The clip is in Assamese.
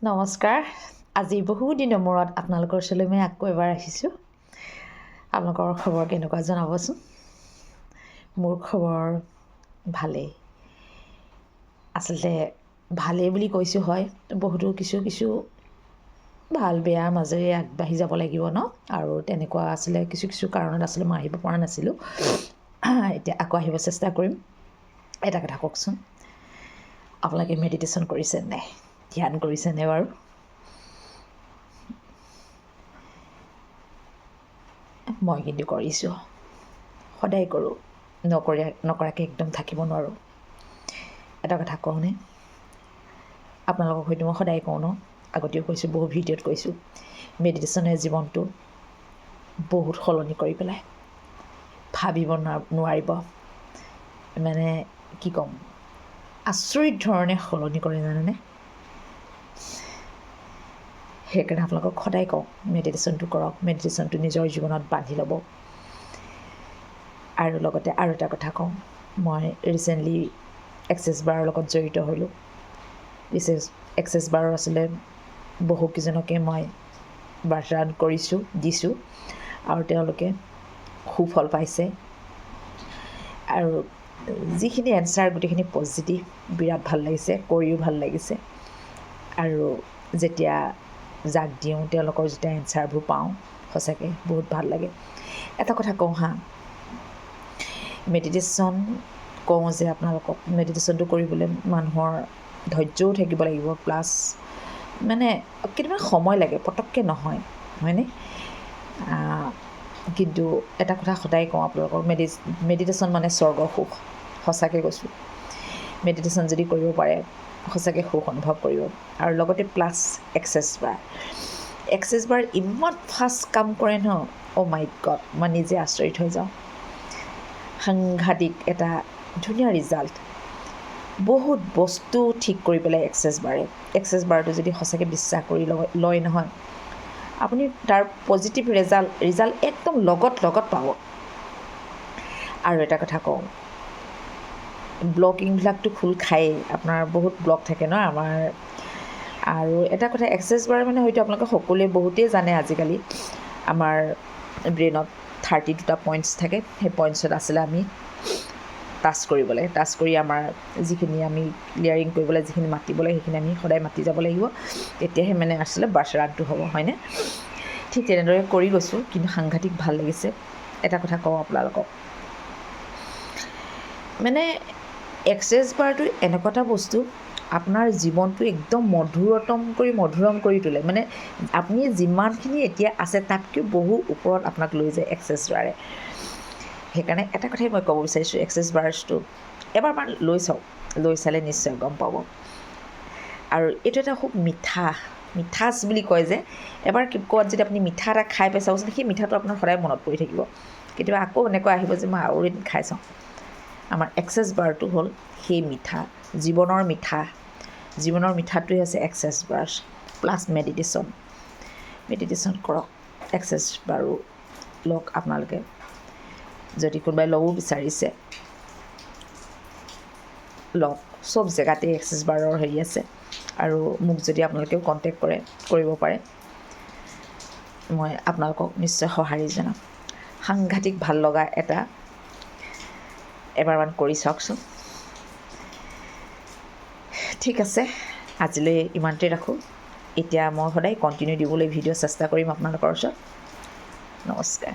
নমস্কাৰ। আজি বহুদিনৰ মূৰত আপোনালোকৰ ওচৰলৈ মই আকৌ এবাৰ আহিছোঁ। আপোনালোকৰ খবৰ কেনেকুৱা জনাবচোন। মোৰ খবৰ ভালেই। আচলতে ভালেই বুলি কৈছোঁ হয়, বহুতো কিছু ভাল বেয়াৰ মাজেৰে আগবাঢ়ি যাব লাগিব ন। আৰু তেনেকুৱা আছিলে কিছু কাৰণত আচলতে মই আহিব পৰা নাছিলোঁ। এতিয়া আকৌ আহিব চেষ্টা কৰিম। এটা কথা কওকচোন, আপোনালোকে মেডিটেশ্যন কৰিছে নাই? ধ্যান কৰিছেনে বাৰু? মই কিন্তু কৰিছোঁ, সদায় কৰোঁ। নকৰাকৈ একদম থাকিব নোৱাৰোঁ। এটা কথা কওঁনে, আপোনালোকক হয়তো মই সদায় কওঁ ন, আগতেও কৈছোঁ, বহু ভিডিঅ'ত কৈছোঁ, মেডিটেশ্যনে জীৱনটো বহুত সলনি কৰি পেলায়। ভাবিব নোৱাৰিব, মানে কি ক'ম, আচৰিত ধৰণে সলনি কৰে জানেনে। সেইকাৰণে আপোনালোকক সদায় কওঁ, মেডিটেশ্যনটো কৰক, মেডিটেশ্যনটো নিজৰ জীৱনত বান্ধি ল'ব। আৰু লগতে আৰু এটা কথা কওঁ, মই ৰিচেণ্টলি এক্সেছ বাৰৰ লগত জড়িত হ'লোঁ। এক্সেছ বাৰৰ আচলতে বহুকেইজনকে মই বাৰ্তা দিছোঁ আৰু তেওঁলোকে সুফল পাইছে। আৰু যিখিনি এনচাৰ গোটেইখিনি পজিটিভ, বিৰাট ভাল লাগিছে, কৰিও ভাল লাগিছে। আৰু যেতিয়া যাক দিওঁ, তেওঁলোকৰ যেতিয়া এনচাৰবোৰ পাওঁ, সঁচাকৈ বহুত ভাল লাগে। এটা কথা কওঁ হা, মেডিটেশ্যন কওঁ যে আপোনালোকক, মেডিটেশ্যনটো কৰিবলৈ মানুহৰ ধৈৰ্যও থাকিব লাগিব, প্লাছ মানে কেতিয়াবা সময় লাগে, পটককৈ নহয়, হয়নে? কিন্তু এটা কথা সদায় কওঁ আপোনালোকক, মেডিটেশ্যন মানে স্বৰ্গৰ সুখ। সঁচাকৈ কৈছোঁ, মেডিটেশ্যন যদি কৰিব পাৰে, সঁচাকৈ সুখ অনুভৱ কৰিব। আৰু লগতে প্লাছ এক্সেছ বাৰ ইমান ফাষ্ট কাম কৰে ন, অ' মাই গড, মই নিজে আচৰিত হৈ যাওঁ। সাংঘাতিক এটা ধুনীয়া ৰিজাল্ট, বহুত বস্তু ঠিক কৰি পেলাই এক্সেছ বাৰটো যদি সঁচাকৈ বিশ্বাস কৰি লয় নহয়, আপুনি তাৰ পজিটিভ ৰিজাল্ট একদম লগত পাব। আৰু এটা কথা কওঁ, ব্লকিংবিলাকতো খোল খায়েই, আপোনাৰ বহুত ব্লক থাকে ন আমাৰ। আৰু এটা কথা, এক্সেছ বাৰ মানে হয়তো আপোনালোকে সকলোৱে বহুতেই জানে আজিকালি, আমাৰ ব্ৰেইনত 32টা পইণ্টছ থাকে। সেই পইণ্টছত আছিলে আমি টাচ কৰি আমাৰ যিখিনি আমি ক্লিয়াৰিং কৰিবলৈ যিখিনি মাতিব লাগে, সেইখিনি আমি সদায় মাতি যাব লাগিব। তেতিয়াহে মানে আচলতে বাৰ্চৰাটো হ'ব, হয়নে? ঠিক তেনেদৰে কৰি গৈছোঁ, কিন্তু সাংঘাতিক ভাল লাগিছে। এটা কথা কওঁ আপোনালোকক, মানে এক্সেছ বাৰটো এনেকুৱা এটা বস্তু, আপোনাৰ জীৱনটো একদম মধুৰম কৰি তোলে। মানে আপুনি যিমানখিনি এতিয়া আছে, তাতকৈ বহু ওপৰত আপোনাক লৈ যায় এক্সেছ বাৰে। সেইকাৰণে এটা কথাই মই ক'ব বিচাৰিছোঁ, এক্সেছ বাৰছটো এবাৰমান লৈ চালে নিশ্চয় গম পাব। আৰু এইটো এটা খুব মিঠাছ বুলি কয় যে, এবাৰ ক'ৰবাত যদি আপুনি মিঠা এটা খাই পাই চাবচোন, সেই মিঠাটো আপোনাৰ সদায় মনত পৰি থাকিব। কেতিয়াবা আকৌ এনেকুৱা আহিব যে মই আৰু এদিন খাই চাওঁ। আমাৰ এক্সেছ বাৰটো হ'ল সেই মিঠা, জীৱনৰ মিঠাটোৱে হৈছে এক্সেছ বাৰ প্লাছ মেডিটেশ্যন কৰক, এক্সেছ বাৰো লওক আপোনালোকে। যদি কোনোবাই ল'বও বিচাৰিছে, লওক। চব জেগাতে এক্সেছ বাৰৰ হেৰি আছে। আৰু মোক যদি আপোনালোকেও কণ্টেক্ট কৰিব পাৰে, মই আপোনালোকক নিশ্চয় সঁহাৰি জনাম। সাংঘাতিক ভাল লগা এটা, এবাৰমান কৰি চাওকচোন। ঠিক আছে, আজিলৈ ইমানতে ৰাখোঁ। এতিয়া মই সদায় কণ্টিনিউ দিবলৈ ভিডিঅ' চেষ্টা কৰিম আপোনালোকৰ ওচৰত। নমস্কাৰ।